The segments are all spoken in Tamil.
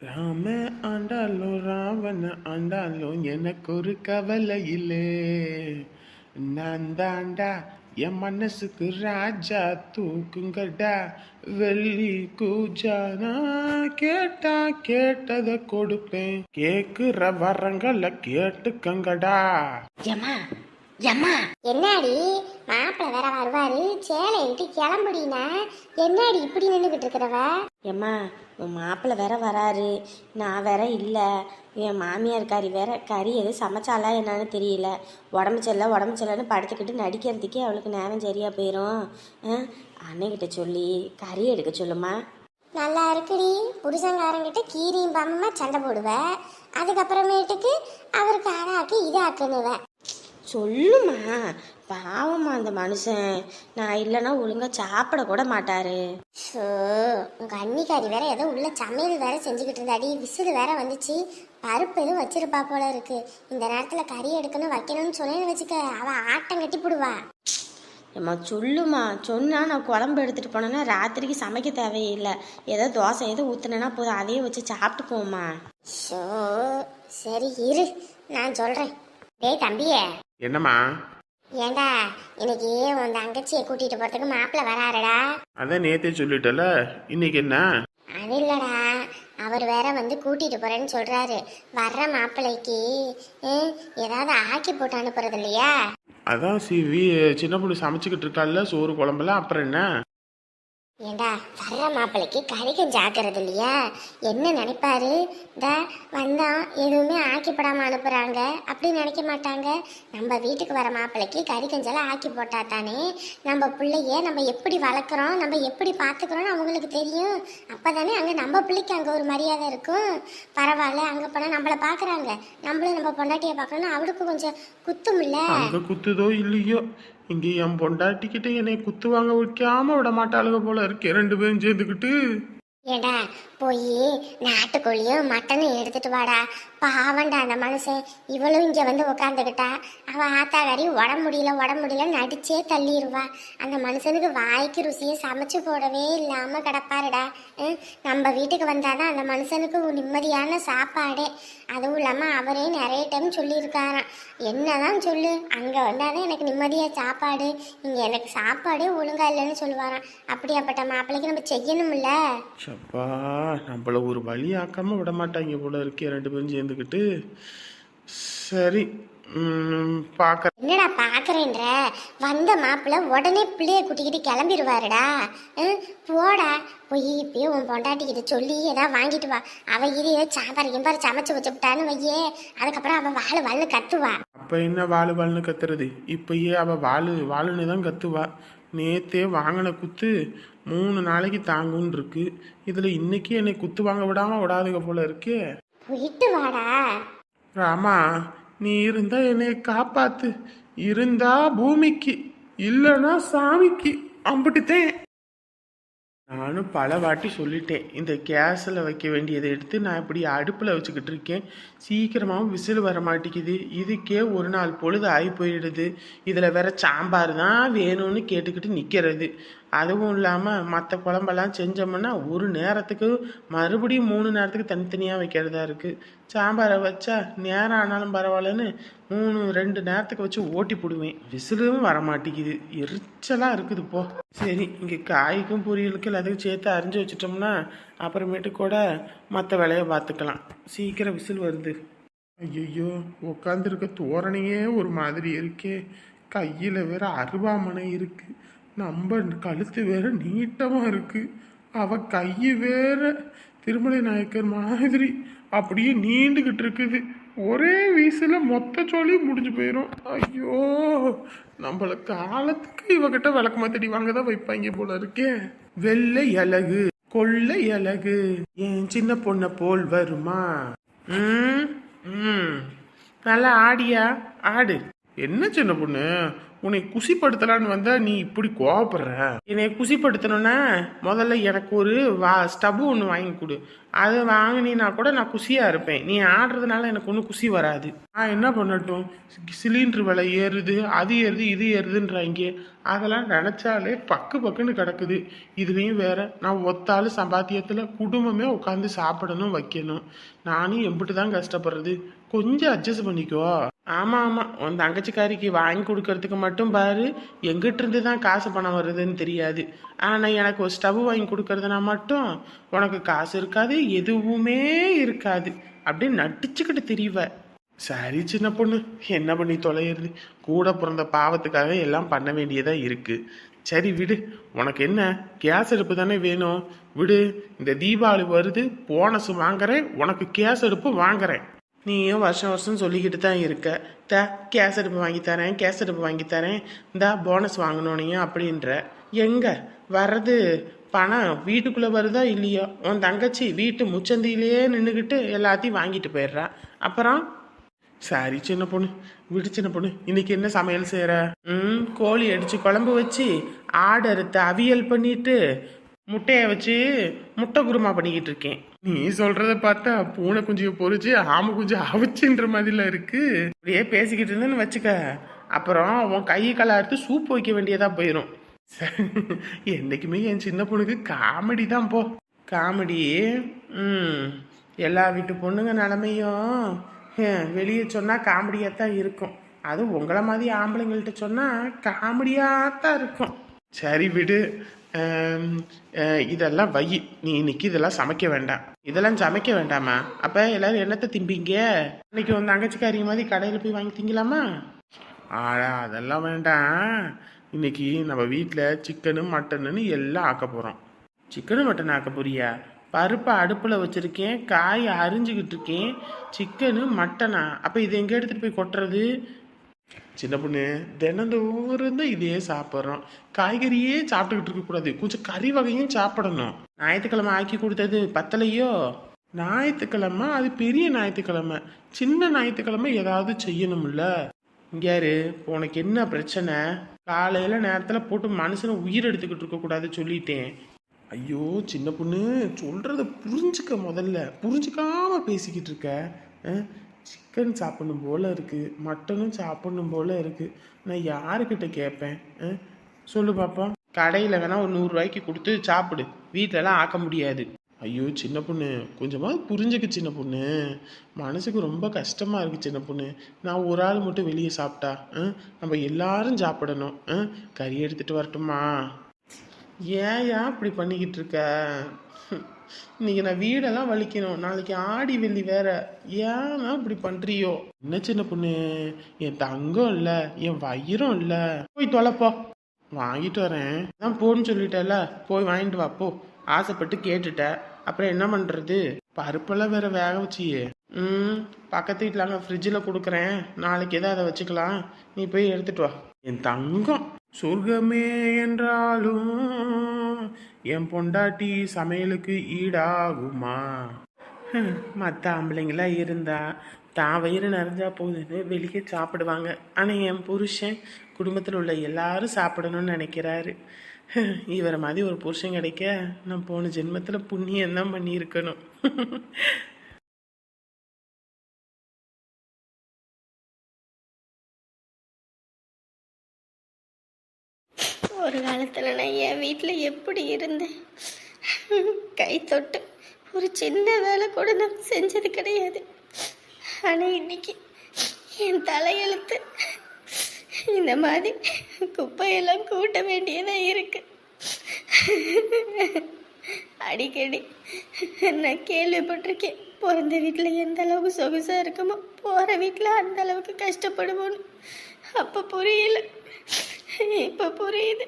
ராம ஆண்டாலும் ராவண ஆண்டாலும் எனக்கு ஒரு கவலை இல்லே. நான் தாண்டா என் மனசுக்கு ராஜா தூக்குங்கடா. வெள்ளி கூஜானா கேட்டா கேட்டதை கொடுப்பேன். கேக்குற வரங்களை கேட்டுக்கங்கடா. ஏம்மா ஏம்மா என்னடி மாப்பிள்ள வேற வருவாரு சேலை இட்டு கிளம்புடினா என்னடி இப்படி நின்றுகிட்டு இருக்கிறவ? ஏம்மா உன் மாப்பிள்ளை வேற வராரு, நான் வேற இல்லை. என் மாமியார் கறி வேற கறி எதுவும் சமைச்சாலா என்னன்னு தெரியல. உடம்பு சரியில்லைன்னு படுத்துக்கிட்டு நடிக்கிறதுக்கே அவளுக்கு நேரம் சரியாக போயிடும். அன்னைக்கிட்ட சொல்லி கறி எடுக்க சொல்லுமா. நல்லா இருக்குடி, புருஷங்காரங்கிட்ட கீரியும் பாம்பமா சண்டை போடுவ, அதுக்கப்புறமேட்டுக்கு அவருக்கு அதாக்கு இதாக்குனுவ. சொல்லுமா, பாவமா அந்த மனுஷன். நான் இல்லைன்னா ஒழுங்கா சாப்பிட கூட மாட்டாரு. ஸோ உங்க அன்னிக்காரி வேற ஏதோ உள்ள சமையல் வேற செஞ்சுக்கிட்டு இருந்தாடி, விசிறு வேற வந்துச்சு. பருப்பு எதுவும் வச்சிருப்பா போல இருக்கு. இந்த நேரத்துல கறி எடுக்கணும் வைக்கணும்னு சொன்னேன்னு வச்சுக்க, அவ ஆட்டம் கட்டி போடுவா. ஏம்மா சொல்லுமா, சொன்னால் நான் குழம்பு எடுத்துகிட்டு போனேன்னா ராத்திரிக்கு சமைக்க தேவையில்லை. ஏதோ தோசை எதுவும் ஊற்றுனேன்னா போதும், அதையே வச்சு சாப்பிட்டு போமா. ஸோ சரி இரு, நான் சொல்றேன். டேய் தம்பியே. என்னம்மா? ஏண்டா இன்னைக்கு உன் தங்கச்சியை கூட்டிட்டு போறதுக்கு மாப்பிள்ள வராருடா. அதான் நேத்தே சொல்லிட்டல, இன்னைக்கு என்ன? அது இல்லடா, அவர் வேற வந்து கூட்டிட்டு போறேன்னு சொல்றாரு. வர்ற மாப்பிள்ளைக்கு ஏதாவது ஆக்கி போட்டு அனுப்புறது இல்லையா? அதான் சிவி சின்ன பொண்ணு சமைச்சுக்கிட்டு இருக்கால சோறு குழம்புலாம், அப்புறம் என்ன? ஏண்டா வர்ற மாப்பிள்ளைக்கு கறி கஞ்சி ஆக்குறது இல்லையா? என்ன நினைப்பாரு? வந்தான் எதுவுமே ஆக்கிப்படாம அனுப்புறாங்க அப்படின்னு நினைக்க மாட்டாங்க. நம்ம வீட்டுக்கு வர மாப்பிள்ளைக்கு கறி கஞ்செல்லாம் ஆக்கி போட்டா தானே நம்ம பிள்ளைய நம்ம எப்படி வளர்க்குறோம், நம்ம எப்படி பார்த்துக்கிறோம்னு அவங்களுக்கு தெரியும். அப்பதானே அங்கே நம்ம பிள்ளைக்கு அங்கே ஒரு மரியாதை இருக்கும். பரவாயில்ல, அங்கே போனால் நம்மளை பார்க்குறாங்க, நம்மளும் நம்ம பொண்டாட்டியை பார்க்கணும்னு அவளுக்கு கொஞ்சம் குத்தும் இல்லை. அங்க குத்துதோ இல்லையோ, இங்க என் பொண்டாட்டிக்கிட்ட என்னை குத்து வாங்க வைக்காம விட மாட்டாளுங்க போல இருக்கே ரெண்டு பேரும் சேர்ந்துக்கிட்டு. ஏடா போய் நாட்டுக்கோழியும் மட்டனும் எடுத்துட்டு வாடா. பாவண்டா அந்த மனுஷன். இவளும் இங்க வந்து உக்காந்துக்கிட்டா, அவ ஆத்தாக்காரி உடம்பு முடியல நடிச்சே தள்ளிடுவா. அந்த மனுஷனுக்கு வாய்க்கு ருசியை சமைச்சு போடவே இல்லாம கிடப்பாருடா. நம்ம வீட்டுக்கு வந்தாதான் அந்த மனுஷனுக்கு நிம்மதியான சாப்பாடே. அதுவும் இல்லாம அவரே நிறைய டைம் சொல்லியிருக்காராம், என்னதான் சொல்லு, அங்க வந்தாதான் எனக்கு நிம்மதியா சாப்பாடு, இங்க எனக்கு சாப்பாடே ஒழுங்கா இல்லைன்னு சொல்லுவாராம். அப்படியாப்பட்ட மாப்பிள்ளைக்கு நம்ம செய்யணும்ல. அப்பா, நம்மள ஒரு வழி ஆக்காம விட மாட்டாங்க போல இருக்கே ரெண்டு பேரும் சேர்ந்துக்கிட்டு. சரி பாக்க. என்னடா பாக்குறேன்ற? வந்த மாப்பிள்ள உடனே பிள்ளைய கூட்டிக்கிட்டு கிளம்பிடுவாருடா. போடா போய் இப்பயே உன் பொண்டாட்டிக்கிட்ட சொல்லி ஏதாவது வாங்கிட்டு வா. அவ இது சாம்பார் கிம்பார் சமைச்சு வச்சுட்டான்னு வையே, அதுக்கப்புறம் அவ வாழ்னு கத்துவா. அப்ப என்ன வாழ்னு கத்துறது? இப்பயே அவ வாழுன்னு தான் கத்துவா. நேத்தே வாங்கின குத்து 3 நாளைக்கு தாங்குன்னு இருக்கு. இதுல இன்னைக்கு என்னை குத்து வாங்க விடாதுங்க போல இருக்கே. போயிட்டு வாடா. ராமா, நீ இருந்தா என்னை காப்பாத்து. இருந்தா பூமிக்கு, இல்லைன்னா சாமிக்கு. அம்பிட்டுத்தேன். நானும் பல வாட்டி சொல்லிட்டேன், இந்த கேஸில் வைக்க வேண்டியதை எடுத்து நான் இப்படி அடுப்பில் வச்சுக்கிட்டு இருக்கேன். சீக்கிரமாகவும் விசில் வர மாட்டேங்குது. இதுக்கே ஒரு நாள் பொழுது ஆகி போயிடுது. இதில் வேற சாம்பார் தான் வேணும்னு கேட்டுக்கிட்டு நிற்கிறது. அதுவும் இல்லாமல் மற்ற குழம்பெல்லாம் செஞ்சோம்னா ஒரு நேரத்துக்கு மறுபடியும் 3 நேரத்துக்கு தனித்தனியாக வைக்கிறதா இருக்குது. சாம்பாரை வச்சா நேரம் ஆனாலும் பரவாயில்லன்னு 2 நேரத்துக்கு வச்சு ஓட்டி போடுவேன். விசிலும் வர மாட்டேங்குது, எரிச்சலாக இருக்குது. போ சரி, இங்கே காய்க்கும் பொரியலுக்கு எல்லாத்துக்கும் சேர்த்து அரிஞ்சு வச்சிட்டோம்னா அப்புறமேட்டு கூட மற்ற வேலையை பார்த்துக்கலாம். சீக்கிரம் விசில் வருது. ஐயோ, உட்காந்துருக்க தோரணையே ஒரு மாதிரி இருக்கே. கையில் வேற அருவாமனை இருக்கு, நம்ம கழுத்து வேற நீட்டமாக இருக்கு, அவ கை வேற திருமலை நாயக்கர் மாதிரி அப்படியே நீண்டுகிட்டு இருக்குது. ஒரே வீசில் மொத்த சொல்லி முடிஞ்சு போயிடும். ஐயோ, நம்மள காலத்துக்கு இவகிட்ட விளக்கமா தேடி வாங்கதான் வைப்பாங்க போல இருக்கே. வெள்ளை அழகு கொள்ளை அழகு என் சின்ன பொண்ணை போல் வருமா? நல்லா ஆடியா ஆடு. என்ன சின்ன பொண்ணு, உன்னை குசிப்படுத்தலான்னு வந்தா நீ இப்படி கோவப்படுற? என்னை குசிப்படுத்தணும்னா முதல்ல எனக்கு ஒரு ஸ்டவ் ஒன்று வாங்கி கொடு. அதை வாங்கினா கூட நான் குசியா இருப்பேன். நீ ஆடுறதுனால எனக்கு ஒன்றும் குசி வராது. நான் என்ன பண்ணட்டும்? சிலிண்டர் விலை ஏறுது, அது ஏறுது, இது ஏறுதுன்றாங்க. அதெல்லாம் நினைச்சாலே பக்கு பக்குன்னு கிடக்குது. இதுலேயும் வேற நான் ஒத்தாள் சம்பாத்தியத்தில் குடும்பமே உட்காந்து சாப்பிடணும் வைக்கணும். நானும் எம்பிட்டு தான் கஷ்டப்படுறது. கொஞ்சம் அட்ஜஸ்ட் பண்ணிக்கோ. ஆமாம் ஆமாம், உன் தங்கச்சிக்காரிக்கு வாங்கி கொடுக்கறதுக்கு மட்டும் பாரு, எங்கிட்ட இருந்து தான் காசு பணம் வருதுன்னு தெரியாது. ஆனால் எனக்கு ஒரு ஸ்டவ் வாங்கி கொடுக்கறதுனா மட்டும் உனக்கு காசு இருக்காது, எதுவுமே இருக்காது. அப்படியே நடிச்சுக்கிட்டு திரிவ. சரி சின்ன பொண்ணு, என்ன பண்ணி தொலைகிறது? கூட பிறந்த பாவத்துக்காக எல்லாம் பண்ண வேண்டியதாக இருக்குது. சரி விடு, உனக்கு என்ன கேஸ் அடுப்பு தானே வேணும்? விடு, இந்த தீபாவளி வருது, போனஸ் வாங்குறேன், உனக்கு கேஸ் அடுப்பு வாங்குறேன். நீயும் வருஷம் வருஷம் சொல்லிக்கிட்டு தான் இருக்க, கேஸ் அடுப்பு வாங்கித்தரேன், கேஸ் அடுப்பு வாங்கித்தரேன், இந்த போனஸ் வாங்கணுனையும் அப்படின்ற. எங்க வர்றது பணம் வீட்டுக்குள்ளே வருதா இல்லையோ? உன் தங்கச்சி வீட்டு முச்சந்தியிலேயே நின்றுக்கிட்டு எல்லாத்தையும் வாங்கிட்டு போயிடுறா. அப்புறம் சரி சின்ன பொண்ணு, விடு சின்ன பொண்ணு. இன்னைக்கு என்ன சமையல் செய்கிற? கோழி அடித்து குழம்பு வச்சு, ஆடு அறுத்து அவியல் பண்ணிட்டு, முட்டையை வச்சு முட்டை குருமா பண்ணிக்கிட்டு இருக்கேன். நீ சொல்றத பார்த்தா பூனை குஞ்சியை பொறிச்சு ஆமை குஞ்சு அவிச்சுன்ற மாதிரில இருக்கு. அப்படியே பேசிக்கிட்டு இருந்தேன்னு வச்சுக்க, அப்புறம் உன் கை கலார்த்து சூப் வைக்க வேண்டியதா போயிடும். என்னைக்குமே என் சின்ன பொண்ணுக்கு காமெடி தான் போ. காமெடி. எல்லா வீட்டு பொண்ணுங்க நிலமையும் வெளியே சொன்னால் காமெடியாகத்தான் இருக்கும். அது உங்களை மாதிரி ஆம்பளைங்கள்ட்ட சொன்னால் காமெடியாகத்தான் இருக்கும். சரி விடு, இதெல்லாம் வை. நீ இன்னைக்கு இதெல்லாம் சமைக்க வேண்டாம். இதெல்லாம் சமைக்க வேண்டாமா? அப்போ எல்லாரும் என்னத்தை திம்பிங்க? இன்னைக்கு உன் தங்கச்சிக்காரி மாதிரி கடையில் போய் வாங்கி திங்கலாமா? அதெல்லாம் வேண்டாம். இன்னைக்கு நம்ம வீட்டில் சிக்கனு மட்டனுன்னு எல்லாம் ஆக்க போகிறோம். சிக்கனு மட்டன் ஆக்க போறியா? பருப்பை அடுப்பில் வச்சுருக்கேன், காய் அரிஞ்சுக்கிட்டு இருக்கேன். சிக்கனு மட்டனா? அப்போ இதை எங்கே எடுத்துகிட்டு போய் கொட்டுறது? சின்ன பொண்ணு, தினந்தோறும் தான் இதே சாப்பிட்றோம். காய்கறியே சாப்பிட்டுக்கிட்டு இருக்கக்கூடாது, கொஞ்சம் கறி வகையும் சாப்பிடணும். ஞாயிற்றுக்கிழமை ஆக்கி கொடுத்தது பத்தலையோ? ஞாயிற்றுக்கிழமை அது பெரிய ஞாயிற்றுக்கிழமை, சின்ன ஞாயிற்றுக்கிழமை ஏதாவது செய்யணும்ல. இங்கேயாரு, உனக்கு என்ன பிரச்சனை? காலையில் நேரத்தில் போட்டு மனுஷனை உயிர் எடுத்துக்கிட்டு இருக்கக்கூடாது சொல்லிட்டேன். ஐயோ சின்ன பொண்ணு, சொல்கிறத புரிஞ்சுக்க. முதல்ல புரிஞ்சுக்காம பேசிக்கிட்டு இருக்க. சிக்கன் சாப்பிடணும் போல் இருக்குது, மட்டனும் சாப்பிடணும் போல் இருக்குது. நான் யாருக்கிட்ட கேட்பேன்? சொல்லு பார்ப்போம். கடையில் வேணால் ஒரு 100 ரூபாய்க்கு கொடுத்து சாப்பிடு, வீட்டிலலாம் ஆக்க முடியாது. ஐயோ சின்ன பொண்ணு, கொஞ்சமாக புரிஞ்சுக்க சின்ன பொண்ணு. மனசுக்கு ரொம்ப கஷ்டமாக இருக்குது சின்ன பொண்ணு. நான் ஒரு ஆள் மட்டும் வெளியே சாப்பிட்டா நம்ம எல்லாரும் சாப்பிடணும். கறி எடுத்துகிட்டு வரட்டுமா? ஏன் இப்படி பண்ணிக்கிட்டு இருக்க? இன்னைக்கு நான் வீடெல்லாம் வலிக்கணும், நாளைக்கு ஆடி வெள்ளி வேற. ஏன்னா இப்படி பண்றியோ? என்ன சின்ன பொண்ணு, என் தங்கம் இல்ல, என் வயிறும் இல்ல. போய் தொலைப்போ. வாங்கிட்டு வரேன் தான் போன்னு சொல்லிட்டல, போய் வாங்கிட்டு வா போ. ஆசைப்பட்டு கேட்டுட்ட, அப்புறம் என்ன பண்றது? பருப்பெல்லாம் வேற வேக வச்சியே. பக்கத்து வீட்டில் அங்கே ஃப்ரிட்ஜில் கொடுக்குறேன், நாளைக்கு எதாவது அதை வச்சுக்கலாம். நீ போய் எடுத்துட்டு வா. என் தங்கம். சொர்க்கமே என்றாலும் என் பொண்டாட்டி சமையலுக்கு ஈடாகுமா? மற்ற ஆம்பளைங்களாம் இருந்தா தான் வயிறு நிறைஞ்சா போகுதுன்னு வெளியே சாப்பிடுவாங்க. ஆனால் என் புருஷன் குடும்பத்தில் உள்ள எல்லாரும் சாப்பிடணும்னு நினைக்கிறாரு. இவரை மாதிரி ஒரு புருஷன் கிடைக்க நான் போன ஜென்மத்தில் புண்ணியம்தான் பண்ணியிருக்கணும். ஒரு காலத்தில் நான் என் வீட்டில் எப்படி இருந்தேன்? கை தொட்டு ஒரு சின்ன வேலை கூட நான் செஞ்சது கிடையாது. ஆனால் இன்னைக்கு என் தலையெழுத்து இந்த மாதிரி குப்பையெல்லாம் கூட்ட வேண்டியதாக இருக்கு. அடிக்கடி நான் கேள்விப்பட்டிருக்கேன், பிறந்த வீட்டில் எந்த அளவுக்கு சொகுசாக இருக்குமோ போகிற வீட்டில் அந்த அளவுக்கு கஷ்டப்படுவோன்னு. அப்போ புரியல, இப்ப புரியுது.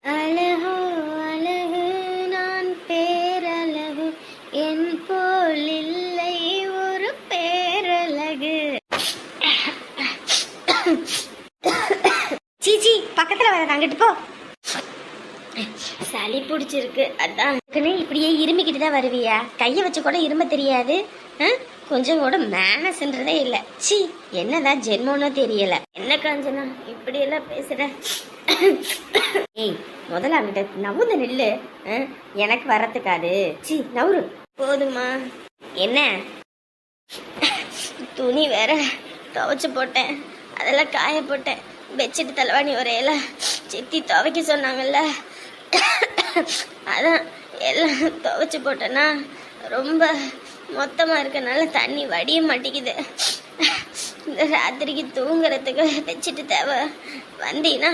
அழகோ அழகு நான் பேரழகு, என் போல் இல்லை ஒரு பேரழகு. சீச்சி, பக்கத்துல வர அங்கிட்டு போ. சளி பிடிச்சிருக்கு அதான் இப்படியே இருமிக்கிட்டு தான் வருவியா? கையை வச்சு கூட இரும்ப தெரியாது. கொஞ்சம் கூட மேனஸ்ன்றதே இல்லை. சி, என்னதான் ஜென்மோன்னு தெரியல. என்ன காஞ்சனா இப்படி எல்லாம் பேசுற? ஏய், முதல்ல அங்கிட்ட நவுந்த நெல்லு. எனக்கு வரத்துக்காது. சி, நவுரு. போதுமா? என்ன துணி வேற துவைச்சு போட்டேன், அதெல்லாம் காய போட்டேன். பெட்ஷீட் தலைவாணி ஒரேல சித்தி துவைக்க சொன்னாங்கல்ல, அதான் எல்லாம் துவைச்சு போட்டேன்னா ரொம்ப மொத்தமாக இருக்கனால தண்ணி வடிய மாட்டேங்குது. இந்த ராத்திரிக்கு தூங்குறதுக்கு பெட்ஷீட்டு தேவை. வந்தீங்கன்னா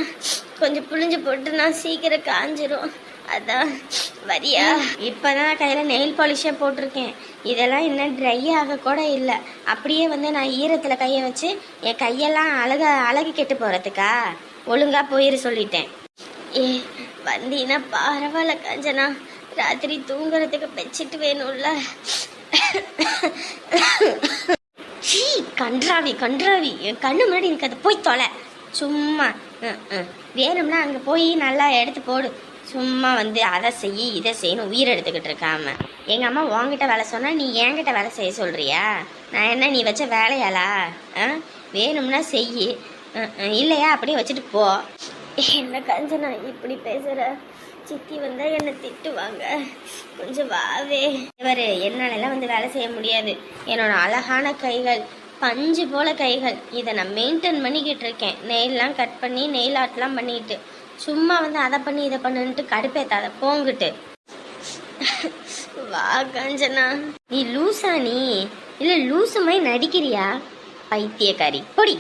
கொஞ்சம் புழிஞ்சு போட்டு நான் சீக்கிரம் காஞ்சிரும். அதான் வரியா? இப்போதான் கையில் நெயில் பாலிஷே போட்டிருக்கேன். இதெல்லாம் இன்னும் ட்ரை ஆக கூட இல்லை. அப்படியே வந்து நான் ஈரத்தில் கையை வச்சு என் கையெல்லாம் அழகு கெட்டு போகிறதுக்கா? ஒழுங்காக போயிரு சொல்லிட்டேன். ஏ, வந்தீங்கன்னா பரவாயில்ல காஞ்சனா, ராத்திரி தூங்குறதுக்கு பெட்ஷீட் வேணும்ல. சீ, கன்றாவி என் கண்ணு முன்னாடி எனக்கு அது போய் தொலை. சும்மா வேணும்னா அங்கே போய் நல்லா எடுத்து போடு. சும்மா வந்து அதை செய் இதை செய்யணும் உயிர் எடுத்துக்கிட்டு இருக்காம. எங்கள் அம்மா உன்கிட்ட வேலை சொன்னால் நீ என்கிட்ட வேலை செய்ய சொல்கிறியா? நான் என்ன நீ வச்ச வேலையாளா? வேணும்னா செய், இல்லையா அப்படியே வச்சுட்டு போ. என்ன காஞ்சனா இப்படி பேசுகிற? சித்தி வந்தால் என்னை திட்டுவாங்க. கொஞ்சம் வாவே. இவர் என்னாலெல்லாம் வந்து வேலை செய்ய முடியாது. என்னோட அழகான கைகள், பஞ்சு போல கைகள், இதை நான் மெயின்டைன் பண்ணிக்கிட்டு இருக்கேன். நெயிலெலாம் கட் பண்ணி நெயில் ஆர்ட்லாம் பண்ணிக்கிட்டு. சும்மா வந்து அதை பண்ணி இதை பண்ணுன்ட்டு கடுப்பேத்தாத, போங்கிட்டு வா காஞ்சனா. நீ லூசா? நீ இல்லை லூசு மாதிரி நடிக்கிறியா? பைத்தியக்காரி, பொடி.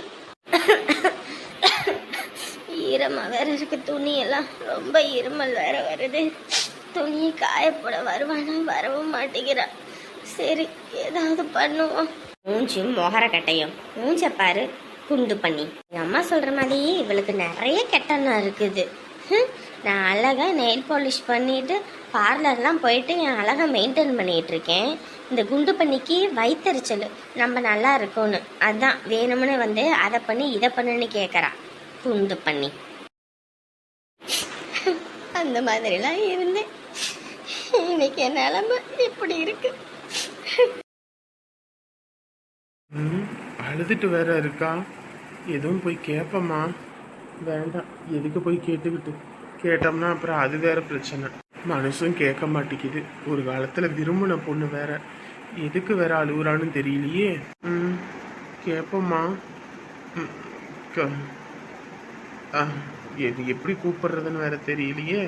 ஈரமாக வேற இருக்கு, துணியெல்லாம் ரொம்ப இருமல் வேற வருது. துணியை காயப்போட வருவானா? வரவும் மாட்டேங்கிறா. சரி, ஏதாவது பண்ணுவோம். மூஞ்சும் மொகர கட்டையும் மூஞ்ச பாரு, குண்டு பண்ணி. எங்கள் அம்மா சொல்கிற மாதிரி இவளுக்கு நிறைய கெட்டெண்ணம் இருக்குது. நான் அழகாக நெயில் பாலிஷ் பண்ணிட்டு பார்லர்லாம் போயிட்டு என் அழகாக மெயின்டைன் பண்ணிகிட்டு இருக்கேன். இந்த குண்டு பண்ணிக்கு வயிற்றுச்சல் நம்ம நல்லா இருக்கும்னு அதான் வேணும்னு வந்து அதை பண்ணி இதை பண்ணுன்னு கேட்குறா. குண்டு பண்ணி அந்த மாதிரிலாம் இருந்தேன். இன்னைக்கு என் நிலமை இப்படி இருக்கு. அழுதுட்டு வேற இருக்கா? எதுவும் போய் கேட்போமா? வேண்டாம், எதுக்கு போய் கேட்டுக்கிட்டு? கேட்டோம்னா அப்புறம் அது வேற பிரச்சனை. மனசும் கேட்க மாட்டேங்குது. ஒரு காலத்துல விரும்பின பொண்ணு வேற, எதுக்கு வேற அழுகுறான்னு தெரியலையே. கேட்போமா? எது எப்படி கூப்பிடுறதுன்னு வேற தெரியலையே.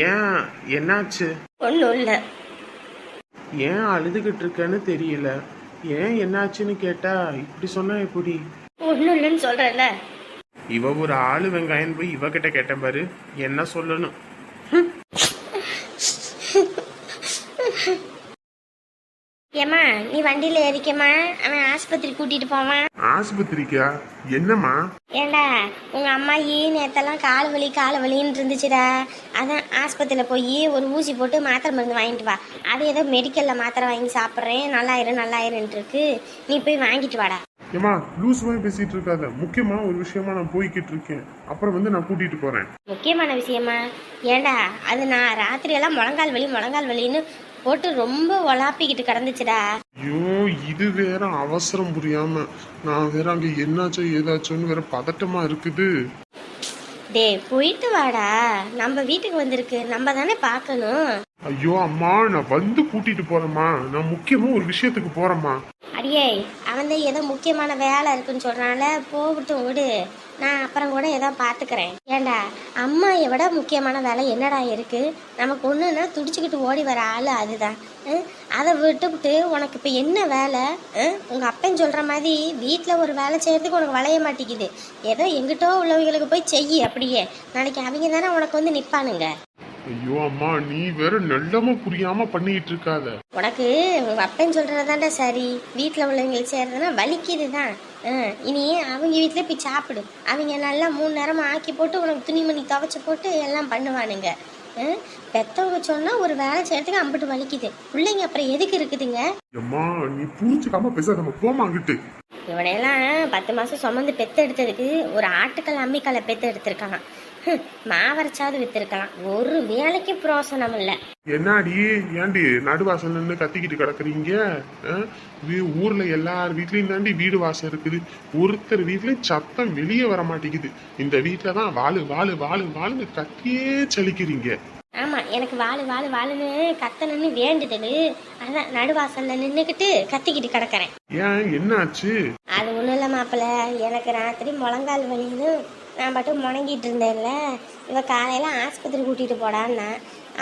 ஏன், என்னாச்சு? ஒன்றும் இல்லை. ஏன் அழுதுகிட்டு இருக்கேன்னு தெரியல. ஏன் என்னாச்சுன்னு கேட்டா இப்படி சொன்னா எப்படி? ஒன்றும் இல்லைன்னு சொல்கிறேன்ல. இவ ஒரு ஆளு வெங்காயம் போய் இவகிட்ட கேட்டேன் பாரு, என்ன சொல்லணும்? ஏம்மா, நீ வண்டியில் ஏறிக்கம்மா, அவன் ஆஸ்பத்திரி கூட்டிட்டு போவான். ஆஸ்பத்திரிக்கா? என்னம்மா? ஏண்டா, உங்க அம்மாயி நேத்தெல்லாம் கால் வலின்னு இருந்துச்சுடா. அதான் ஆஸ்பத்திரியில் போய் ஒரு ஊசி போட்டு மாத்திரை மருந்து வாங்கிட்டு வா. அது ஏதோ மெடிக்கலில் மாத்திரை வாங்கி சாப்பிட்றேன், நல்லாயிருன்னு இருக்கு. நீ போய் வாங்கிட்டு வாடா. ஏமா லூஸ் மாதிரி பேசிட்டு இருக்காத. முக்கியமா ஒரு விஷயமா நான் போய்கிட்டு இருக்கேன், அப்புறம் வந்து நான் கூட்டிட்டு போறேன். முக்கியமான விஷயமா? ஏண்டா, அது நான் ராத்திரியெல்லாம் முழங்கால் வலின்னு போட்டு ரொம்ப ஒலாப்பிக்கிட்டு கிடந்துச்சுடா. ஐயோ, இது வேற அவசரம் புரியாம நான் வேற அங்க என்னாச்சோ ஏதாச்சோன்னு வேற பதட்டமா இருக்குது. டே, போயிட்டு வாடா. நம்ம வீட்டுக்கு வந்திருக்கு, நம்ம தானே பார்க்கணும். ஐயோ அம்மா, நான் வந்து கூட்டிட்டு போறேம்மா. நான் முக்கியமா ஒரு விஷயத்துக்கு போறேம்மா. அடியே, அவன் தான் ஏதோ முக்கியமான வேலை இருக்குன்னு சொல்றான்ல, போகட்டும் விடு. நான் அப்புறம் கூட ஏதோ பார்த்துக்கிறேன். ஏண்டா, அம்மாயை விட முக்கியமான வேலை என்னடா இருக்கு? நமக்கு ஒன்றுன்னா துடிச்சுக்கிட்டு ஓடி வர ஆள் அதுதான். அதை விட்டுவிட்டு உனக்கு இப்போ என்ன வேலை? உங்கள் அப்பன் சொல்கிற மாதிரி வீட்டில் ஒரு வேலை செய்கிறதுக்கு உனக்கு வளைய மாட்டேங்குது. ஏதோ எங்கிட்டோ உள்ளவங்களுக்கு போய் செய்யி. அப்படியே நாளைக்கு அவங்க தானே உனக்கு வந்து நிற்பானுங்க. ஐயோ அம்மா, நீ வேற நல்லமா புரியாம பண்ணிட்டு இருக்காத. உனக்கு உங்கள் அப்பன் சொல்கிறதாண்டா சரி. வீட்டில் உள்ளவங்களுக்கு செய்கிறதுனா வலிக்குது தான். இனி அவங்க வீட்டில் போய் சாப்பிடு. அவங்க நல்லா 3 நேரமா ஆக்கி போட்டு உனக்கு துணிமணி துவைச்சி போட்டு எல்லாம் பண்ணுவானுங்க. பெத்தவங்க சொன்னா ஒரு வேலை செய்யறதுக்கு அம்பிட்டு வலிக்குது. பிள்ளைங்க அப்புறம் எதுக்கு இருக்குதுங்க? அம்மா, நீ புரிஞ்சுக்காம பேசாத, போமாங்கிட்டு. இவனையெல்லாம் 10 மாசம் சுமந்து பெத்து எடுத்ததுக்கு ஒரு ஆட்டுக்கல் அம்மிக்கலை பெத்து எடுத்திருக்கான். மாவரைச்சாவது வித்துருக்கலாம், ஒரு வேலைக்கு பிரோசனம் இல்லை. என்னாடி ஏண்டி நடுவாசல் நின்று கத்திக்கிட்டு கிடக்குறீங்க? ஊர்ல எல்லார் வீட்லயும் தாண்டி வீடு வாசல் இருக்குது, ஒருத்தர் வீட்லயும் சத்தம் வெளியே வர மாட்டேங்குது. இந்த வீட்டுல தான் வாழு வாழு வாழு வாழுன்னு கத்தியே சலிக்கிறீங்க. ஆமா, எனக்கு வாழு வாழு வாழுன்னு கத்தணும்னு வேண்டுதல், அதான் நடுவாசல்ல நின்றுக்கிட்டு கத்திக்கிட்டு கிடக்குறேன். ஏன் என்னாச்சு? அது ஒன்றும் இல்லை மாப்பிள்ள, எனக்கு ராத்திரி முழங்கால் வலின்னு நான் பாட்டு முணங்கிட்டு இருந்தேன்ல, இவ காலையில் ஆஸ்பத்திரி கூட்டிகிட்டு போடான்னா,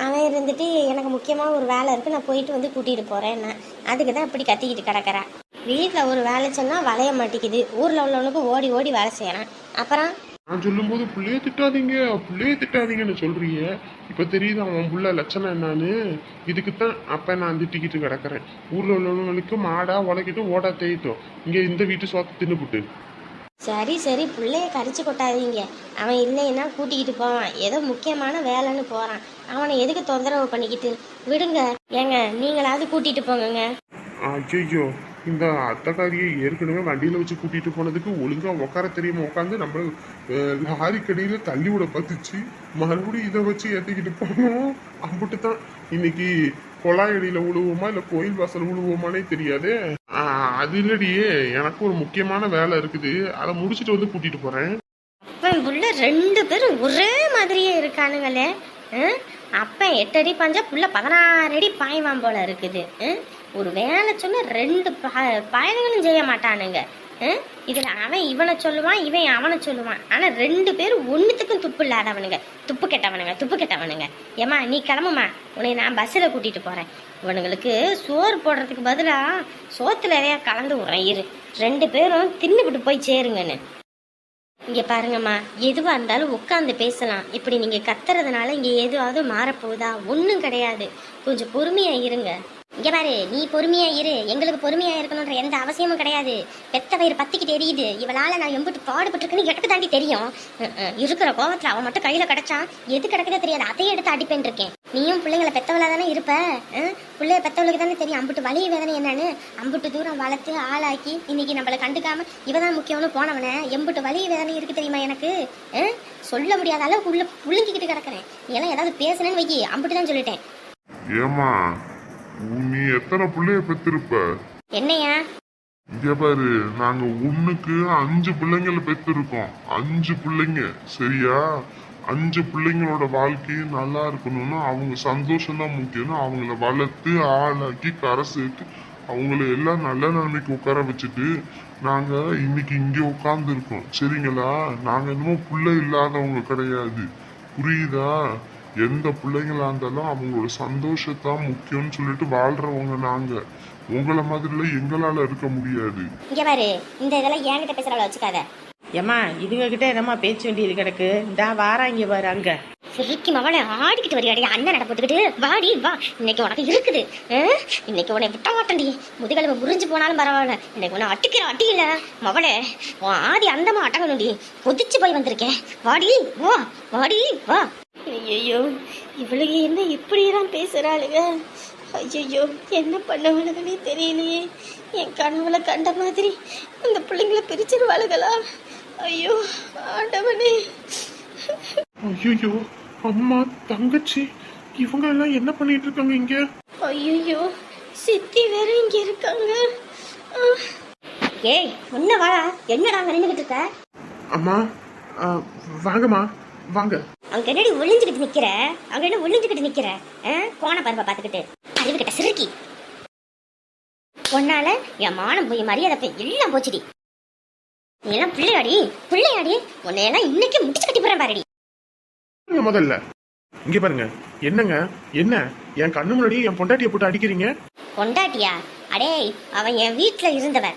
அவன் இருந்துட்டு எனக்கு முக்கியமாக ஒரு வேலை இருக்குது, நான் போயிட்டு வந்து கூட்டிகிட்டு போகிறேன்னா, அதுக்கு தான் இப்படி கத்திக்கிட்டு கிடக்கிறேன். வீட்டில் ஒரு வேலை சொன்னால் வளைய மாட்டேங்குது, ஊரில் உள்ளவனுக்கு ஓடி ஓடி வேலை செய்கிறான். அப்புறம் நான் சொல்லும் போது பிள்ளைய திட்டாதீங்கன்னு சொல்றிய, இப்ப தெரியுது அவன் புள்ள லட்சணம் என்னன்னு. இதுக்குத்தான் அப்ப நான் திட்டிக்கிட்டு கிடக்குறேன். ஊர்ல உள்ளவங்களுக்கு மாடா உழைக்கிட்டு ஓடா தேயிட்டோம், இங்க இந்த வீட்டு சோத்த தின்னுபுட்டு. சரி சரி, பிள்ளைய கரிச்சு கொட்டாதீங்க. அவன் இல்லைன்னா கூட்டிக்கிட்டு போவான், ஏதோ முக்கியமான வேலைன்னு போகிறான், அவனை எதுக்கு தொந்தரவு பண்ணிக்கிட்டு விடுங்க. ஏங்க நீங்களாவது கூட்டிகிட்டு போங்கங்க. ஐயோ, இந்த அத்தைக்காரியை ஏற்கனவே வண்டியில வச்சு கூட்டிட்டு போனதுக்கு ஒழுங்கா உட்கார தெரியாம உட்காந்து நம்ம லாரி கடையில தள்ளி விட பார்த்துச்சு. மறுபடியும் இதை வச்சு ஏற்றிக்கிட்டு போனோம். அம்பிட்டு தான் இன்னைக்கு கொலாயடியில விழுவோமா இல்லை கோயில் வாசல் விழுவோமானே தெரியாது. அது இல்லடியே, எனக்கு ஒரு முக்கியமான வேலை இருக்குது, அதை முடிச்சுட்டு வந்து கூட்டிட்டு போறேன். அப்பன் புள்ள ரெண்டு பேரும் ஒரே மாதிரியே இருக்கானுங்களே. அப்பன் 8 அடி பாஞ்சா புள்ள 16 அடி பாய்வான் போல இருக்குது. ஒரு வேலை சொன்னா 2 பயன்களும் செய்ய மாட்டானுங்க. இதுல அவன் இவனை சொல்லுவான், இவன் அவனை சொல்லுவான். ஆனா 2 பேரும் ஒன்னுத்துக்கும் துப்பு இல்லாதவனுங்க, துப்பு கெட்டவனுங்க. ஏமா நீ கிளம்புமா, உன்னை நான் பஸ்ஸில் கூட்டிட்டு போறேன். இவனுங்களுக்கு சோறு போடுறதுக்கு பதிலா சோத்துல எதையா கலந்து விடுறேன் இரு, 2 பேரும் தின்னுபிட்டு போய் சேருங்கன்னு. இங்க பாருங்கம்மா, எதுவா இருந்தாலும் உட்காந்து பேசலாம். இப்படி நீங்க கத்துறதுனால இங்க எதுவாவது மாறப்போகுதா? ஒன்றும் கிடையாது, கொஞ்சம் பொறுமையா இருங்க. இங்க பாரு, நீ பொறுமையா இரு, எங்களுக்கு பொறுமையா இருக்கணும்ன்ற எந்த அவசியமும் கிடையாது. பெத்த வயிறு பத்திக்கிட்டு எரியுது, இவளால நான் எம்பிட்டு பாடுபட்டுருக்குன்னு எனக்கு தாண்டி தெரியும். இருக்கிற கோவத்துல அவன் மட்டும் கையில கிடைச்சான், எது கிடக்குதே தெரியாது, அதையே எடுத்து அடிப்பேன் இருக்கேன். நீயும் பிள்ளைங்களை பெத்தவளா தானே இருப்ப, பிள்ளைய பெத்தவளுக்கு தானே தெரியும் அம்புட்டு வலிய வேதனை என்னன்னு. அம்புட்டு தூரம் வளர்த்து ஆளாக்கி இன்னைக்கு நம்மளை கண்டுக்காம இவதான் முக்கியம்னு போனவன எம்பிட்டு வலிய வேதனை இருக்கு தெரியுமா எனக்கு. சொல்ல முடியாத அளவுக்கு உள்ள புழுங்கிக்கிட்டு கிடக்குறேன். நீ எல்லாம் ஏதாவது பேசுனேன்னு வைக்கி, அம்புட்டு தான் சொல்லிட்டேன். ஏமா, நீ எத்தனை பிள்ளைய பெத்திருப்ப? என்னையா? இங்க பாரு, நாங்க 1க்கு 5 பிள்ளைங்களை பெத்திருக்கோம். 5 பிள்ளைங்க, சரியா? 5 பிள்ளைங்களோட வாழ்க்கையும் நல்லா இருக்கணும்னா அவங்க சந்தோஷம் தான் முக்கியம்னு அவங்கள வளர்த்து ஆளாக்கி கரை சேர்த்து அவங்கள எல்லாம் நல்ல நிலைமைக்கு உட்கார வச்சுட்டு நாங்க இன்னைக்கு இங்க உட்கார்ந்து இருக்கோம், சரிங்களா? நாங்க என்னமோ பிள்ளை இல்லாதவங்க கிடையாது, புரியுதா? எந்த பிள்ளைங்களா இருந்தாலும் அவங்களோட சந்தோஷத்தான் முக்கியம்னு சொல்லிட்டு வாழ்றவங்க நாங்க. உங்களை மாதிரில எங்களால இருக்க முடியாது. இங்க பாரு, இந்த இதெல்லாம் என்கிட்ட பேசுறவள வச்சுக்காத. ஏம்மா இதுங்க கிட்ட என்னம்மா பேச்சு வேண்டியது கிடக்கு? இந்த வாரா இங்க பாரு, அங்க சிரிக்கி மவளை ஆடிக்கிட்டு வரியாடி, அண்ணன் நடப்பத்துக்கிட்டு வாடி வா, இன்னைக்கு உனக்கு இருக்குது. இன்னைக்கு உன்னை விட்ட மாட்டேன்டி, முதுகெலும்பு முறிஞ்சு போனாலும் பரவாயில்ல, இன்னைக்கு உன்னை அட்டியில மவளே உன் ஆதி அந்தமா அட்டங்கணும்டி, கொதிச்சு போய் வந்திருக்கேன். வாடி வா, வாடி வா. ஐயோ, இவளுக்கு என்ன இப்படியெல்லாம் பேசுறாளுங்க? ஐயோ, என்ன பண்ணவளுக்குன்னே தெரியலையே. என் கனவுல கண்ட மாதிரி அந்த பிள்ளைங்களை பிரிச்சிருவாளுகளா? ஐயோ ஆண்டவனே. ஐயோ, அம்மா தங்கச்சி இவங்க எல்லாம் என்ன பண்ணிட்டு இருக்காங்க இங்க? ஐயோ, சித்தி வேற இங்க இருக்காங்க. ஏய் ஒன்ன வாடா, என்னடா அங்க நின்னுகிட்டு இருக்க? அம்மா வாங்கம்மா வாங்க. அங்க என்னடி ஒளிஞ்சுக்கிட்டு நிக்கிற? அங்க என்ன ஒளிஞ்சுக்கிட்டு நிக்கிற? போன பருவ பாத்துக்கிட்டு அறிவு கிட்ட சிறுக்கி. ஒன்னால என் மானம் போய் மரியாதை போய் எல்லாம் போச்சுடி. நீ எல்லாம் பிள்ளையாடி, உன்னையெல்லாம் இன்னைக்கு முடிச்சு கட்டி போறேன் பாருடி. முதல்ல இங்க பாருங்க, என்னங்க என்ன என் கண்ணு முன்னாடி என் பொண்டாட்டியை போட்டு அடிக்கிறீங்க? பொண்டாட்டியா? அடே, அவன் என் வீட்டுல இருந்தவன்.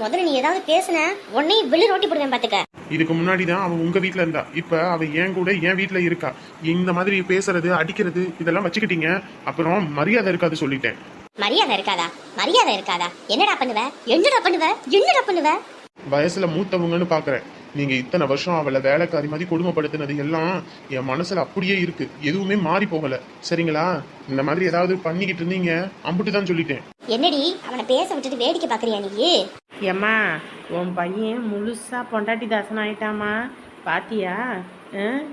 முதல்ல நீ ஏதாவது பேசுன உன்னை வெளி ரோட்டி போடுவேன் பாத்துக்க. இதுக்கு முன்னாடி தான் அவன் உங்க வீட்டுல இருந்தா, இப்ப அவன் என் கூட என் வீட்டுல இருக்கா. இந்த மாதிரி பேசுறது அடிக்கிறது இதெல்லாம் வச்சுக்கிட்டீங்க, அப்புறம் மரியாதை இருக்காது சொல்லிட்டேன். மரியாதை இருக்காதா? என்னடா பண்ணுவ? வயசுல மூத்தவங்கன்னு பாக்குறேன். நீங்க இத்தனை வருஷம் அவளை வேலைக்காரி மாதிரி கொடுமைப்படுத்தினது எல்லாம் என் மனசுல அப்படியே இருக்கு, எதுவுமே மாறி போகல, சரிங்களா? இந்த மாதிரி ஏதாவது பண்ணிக்கிட்டு இருந்தீங்க அம்பிட்டு தான் சொல்லிட்டேன். என்னடி அவனை பேச விட்டுட்டு வேடிக்கை பாக்குறியா நீ? ஏம்மா உன் பையன் முழுசா பொண்டாட்டி தாசன் ஆயிட்டாமா, பாத்தியா?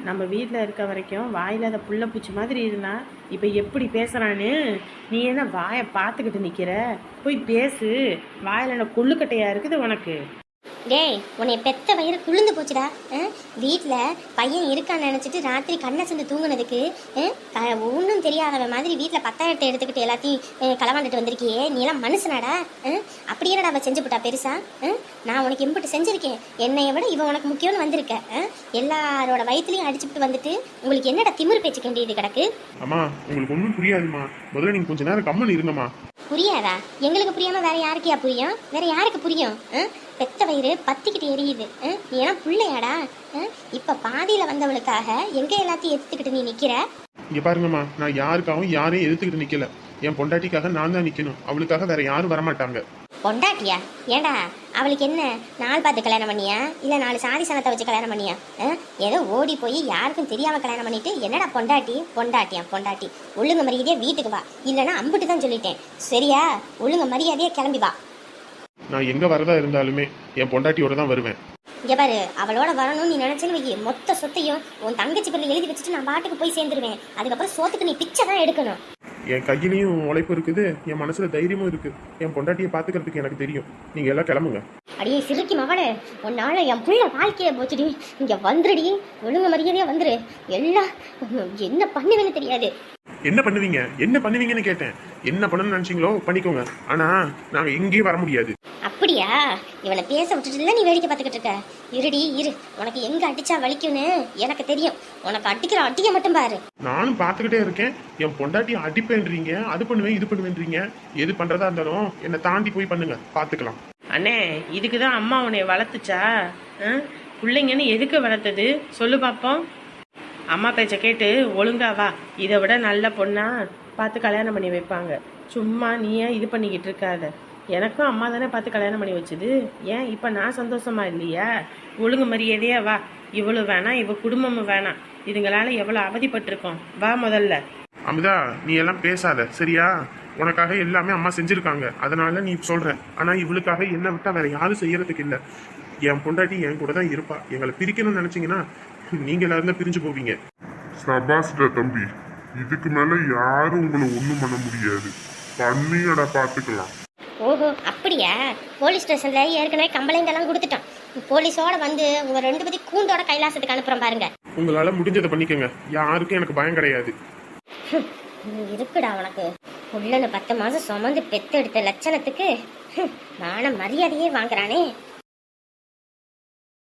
நம்ம வீட்டில் இருக்க வரைக்கும் வாயில் அதை புள்ள பூச்சி மாதிரி இருந்தா இப்போ எப்படி பேசுகிறான்னு நீ என்ன வாயை பார்த்துக்கிட்டு நிற்கிற? போய் பேசு. வாயில் என்ன கொள்ளுக்கட்டையா இருக்குது உனக்கு? டேய், உன்னை பெத்த வயிறு குளிர்ந்து போச்சுடா. வீட்டில் பையன் இருக்கான்னு நினச்சிட்டு ராத்திரி கண்ணை சென்று தூங்குனதுக்கு ஒன்றும் தெரியாதவன் மாதிரி வீட்டில் 10,000 எடுத்துக்கிட்டு எல்லாத்தையும் களவாண்டுட்டு வந்திருக்கியே, நீ எல்லாம் மனுஷனாடா? அப்படியே அவள் செஞ்சு போட்டா பெருசா? நான் உனக்கு எம்பிட்டு செஞ்சுருக்கேன், என்னைய விட இவன் உனக்கு முக்கியம்னு வந்திருக்க. எல்லாரோட வயிற்றுலையும் அடிச்சுட்டு வந்துட்டு உங்களுக்கு என்னடா திமிரு பேச்சுக்க வேண்டியது கிடக்கு? அம்மா உங்களுக்கு ஒன்றும் புரியாதுமா, முதல்ல நீங்கள் கொஞ்ச நேரம் கம்மன் இருங்கம்மா. புரியாதா? எங்களுக்கு புரியாம வேற யாருக்கையா புரியும்? வேற யாருக்கு புரியும்? பெத்த வயிறு பத்திக்கிட்டு எரியுது. நீ ஏன்னா பிள்ளையாடா? இப்ப பாதியில வந்தவளுக்காக எங்க எல்லாத்தையும் எடுத்துக்கிட்டு நீ நிக்கிற? இங்க பாருங்கம்மா, நான் யாருக்காகவும் யாரையும் எதிர்த்துக்கிட்டு நிக்கல. என் பொண்டாட்டிக்காக நான் தான் நிக்கணும், அவளுக்காக வேற யாரும் வரமாட்டாங்க. பொண்டாட்டியா? ஏண்டா அவளுக்கு என்ன 4 பார்த்து கல்யாணம் பண்ணியா, இல்ல 4 சாதி சனத்தை வச்சு கல்யாணம் பண்ணியா? ஏதோ ஓடி போய் யாருக்கும் தெரியாம கல்யாணம் பண்ணிட்டு என்னடா பொண்டாட்டி பொண்டாட்டியா? பொண்டாட்டி ஒழுங்கு மரியாதையா வீட்டுக்கு வா, இல்லைன்னா அம்பிட்டு தான் சொல்லிட்டேன். சரியா? ஒழுங்கு மரியாதையா கிளம்பி வா. நான் எங்க வரதா இருந்தாலுமே என் பொண்டாட்டியோட தான் வருவேன். இங்க பாரு, அவளோட வரணும்னு நீ நினைச்சேன்னு வை, மொத்த சொத்தையும் உன் தங்கச்சி பேர்ல எழுதி வச்சுட்டு நான் பாட்டுக்கு போய் சேர்ந்துருவேன். அதுக்கப்புறம் சோத்துக்கு நீ பிச்சை தான் எடுக்கணும். என் கையிலையும் உழைப்பு இருக்குது, என் மனசுல தைரியமும் இருக்கு. என் பொண்டாட்டியை பாத்துக்கிறதுக்கு எனக்கு தெரியும். நீங்க எல்லாம் கிளம்புங்க. அடியே சிறுக்கி மகளே, உன்னால என் புள்ள வாழ்க்கைய போச்சுடி. இங்க வந்துடுடி, ஒழுங்கு மரியாதையா வந்துரு. எல்லாம் என்ன பண்ணுவேன்னு தெரியாது. என்ன பண்ணுவீங்க? என்ன பண்ணுவீங்கன்னு கேட்டேன். என்ன பண்ணணும்னு நினைச்சீங்களோ பண்ணிக்கோங்க, ஆனா நாங்க எங்கேயும் வர முடியாது. அப்படியா? இவனை பேச விட்டுட்டு நீ வேடிக்கை பார்த்துக்கிட்டு இருக்க. இருடி இரு, உனக்கு எங்க அடிச்சா வலிக்கும்னு எனக்கு தெரியும். உனக்கு அடிக்கிற அடிக்க மட்டும் பாரு. நானும் பார்த்துக்கிட்டே இருக்கேன். என் பொண்டாட்டியை அடிப்பேன்றீங்க, அது பண்ணுவேன் இது பண்ணுவேன்றீங்க. எது பண்றதா இருந்தாலும் என்னை தாண்டி போய் பண்ணுங்க, பார்த்துக்கலாம். அண்ணே, இதுக்கு தான் அம்மா உன்னை வளர்த்துச்சா? பிள்ளைங்கன்னு எதுக்கு வளர்த்தது சொல்லு பார்ப்போம். அம்மா பேச்சை கேட்டு ஒழுங்கா வா, இதை விட நல்ல பொண்ணா பார்த்து கல்யாணம் பண்ணி வைப்பாங்க. சும்மா நீயே இது பண்ணிக்கிட்டு இருக்காத. எனக்கும் அம்மா தானே பார்த்து கல்யாணம் பண்ணி வச்சுது. ஏன் இப்போ நான் சந்தோஷமா இல்லையா? ஒழுங்கு மரியாதையா வா. இவ்வளவு வேணாம், இவ குடும்பமும் வேணாம். இதுங்களால எவ்வளோ அவதிப்பட்டிருக்கோம். வா முதல்ல. அமுதா, நீ எல்லாம் பேசாத சரியா? உனக்காக எல்லாமே அம்மா செஞ்சிருக்காங்க, அதனால நீ சொல்ற. ஆனா இவளுக்காக என்ன விட்டா வேற யாரும் செய்யறதுக்கு இல்லை. என் பொண்டாட்டி என் கூட தான் இருப்பா. எங்களை பிரிக்கணும்னு நினைச்சீங்கன்னா நீங்க எல்லாரும் தான் பிரிஞ்சு போவீங்க. சபாஸ்டா தம்பி, இதுக்கு மேல யாரும் உங்களை ஒண்ணும் பண்ண முடியாது. பண்ணியடா பாத்துக்கலாம். ஓஹோ அப்படியா? போலீஸ் ஸ்டேஷன்ல ஏற்கனவே கம்ப்ளைண்ட் எல்லாம் கொடுத்துட்டோம். போலீஸோட வந்து உங்க 2 பேரும் கூண்டோட கைலாசத்துக்கு அனுப்புறோம் பாருங்க. உங்களால முடிஞ்சதை பண்ணிக்கோங்க, யாருக்கும் எனக்கு பயம் கிடையாது. இருக்குடா உனக்கு. புள்ளன்னு 10 மாசம் சுமந்து பெத்தெடுத்த லட்சணத்துக்கு மான மரியாதையே வாங்குறானே.